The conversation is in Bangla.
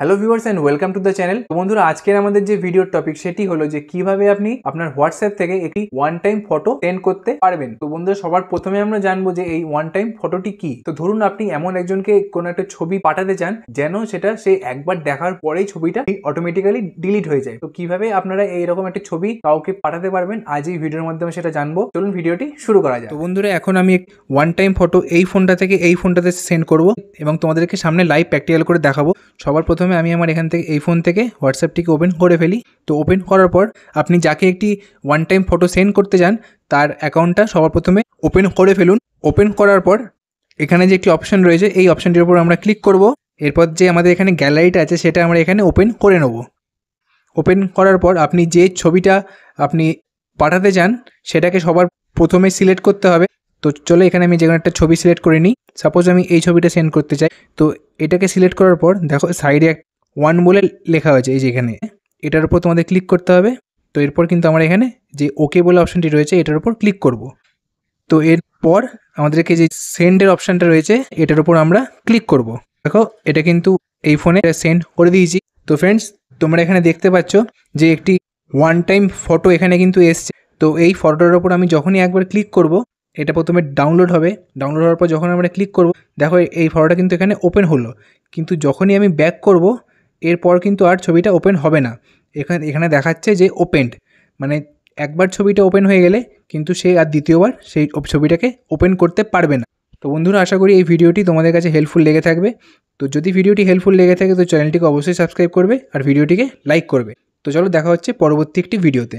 Hello viewers and welcome to the channel. তো বন্ধুরা, আজকের আমাদের যে ভিডিওর টপিক সেটি হলো যে কিভাবে আপনি আপনার হোয়াটসঅ্যাপ থেকে একটি ওয়ান টাইম ফটো সেন্ড করতে পারবেন। তো বন্ধুরা, সবার প্রথমে আমরা জানবো যে এই ওয়ান টাইম ফটোটি কি। তো ধরুন আপনি এমন একজনকে কোনো একটা ছবি পাঠাতে চান যেন সেটা সে একবার দেখার পরেই ছবিটা অটোমেটিক্যালি ডিলিট হয়ে যায়। তো কিভাবে আপনারা এইরকম একটা ছবি কাউকে পাঠাতে পারবেন আজ এই ভিডিওর মাধ্যমে সেটা জানবো। চলুন ভিডিওটি শুরু করা যায়। তো বন্ধুরা, এখন আমি ওয়ান টাইম ফটো এই ফোনটা থেকে এই ফোনটাতে সেন্ড করব এবং তোমাদেরকে সামনে লাইভ প্র্যাকটিক্যাল করে দেখাবো। সবার প্রথমে আমি আমার এখান থেকে এই ফোন থেকে হোয়াটসঅ্যাপটিকে ওপেন করে ফেলি। তো ওপেন করার পর আপনি যাকে একটি ওয়ান টাইম ফটো সেন্ড করতে চান তার অ্যাকাউন্টটা সবার প্রথমে ওপেন করে ফেলুন। ওপেন করার পর এখানে যে একটি অপশন রয়েছে এই অপশনটির উপর আমরা ক্লিক করব। এরপর যে আমাদের এখানে গ্যালারিটা আছে সেটা আমরা এখানে ওপেন করে নেব। ওপেন করার পর আপনি যে ছবিটা আপনি পাঠাতে চান সেটাকে সবার প্রথমে সিলেক্ট করতে হবে। তো চলো এখানে আমি যে কোনো একটা ছবি সিলেক্ট করে নিই। সাপোজ আমি এই ছবিটা সেন্ড করতে চাই। তো এটাকে সিলেক্ট করার পর দেখো সাইডে ওয়ান বলে লেখা হয়েছে, এই যে এখানে এটার উপর তোমাদের ক্লিক করতে হবে। তো এরপর কিন্তু আমরা এখানে যে ওকে বলে অপশনটি রয়েছে এটার উপর ক্লিক করব। তো এরপর আমাদেরকে যে সেন্ডের অপশানটা রয়েছে এটার উপর আমরা ক্লিক করব। দেখো এটা কিন্তু এই ফোনে সেন্ড করে দিয়েছি। তো ফ্রেন্ডস, তোমরা এখানে দেখতে পাচ্ছ যে একটি ওয়ান টাইম ফটো এখানে কিন্তু এসছে। তো এই ফটোটার উপর আমি যখনই একবার ক্লিক করব এটা প্রথমে ডাউনলোড হবে। ডাউনলোড হওয়ার পর যখন আমরা ক্লিক করব দেখো এই ফটোটা কিন্তু এখানে ওপেন হলো, কিন্তু যখনই আমি ব্যাক করব এরপর কিন্তু আর ছবিটা ওপেন হবে না। এখানে দেখাচ্ছে যে ওপেন্ড, মানে একবার ছবিটা ওপেন হয়ে গেলে কিন্তু সে আর দ্বিতীয়বার সেই ছবিটাকে ওপেন করতে পারবে না। তো বন্ধুরা, আশা করি এই ভিডিওটি তোমাদের কাছে হেল্পফুল লেগে থাকবে। তো যদি ভিডিওটি হেল্পফুল লেগে থাকে তো চ্যানেলটিকে অবশ্যই সাবস্ক্রাইব করবে আর ভিডিওটিকে লাইক করবে। তো চলো দেখা হচ্ছে পরবর্তী একটি ভিডিওতে।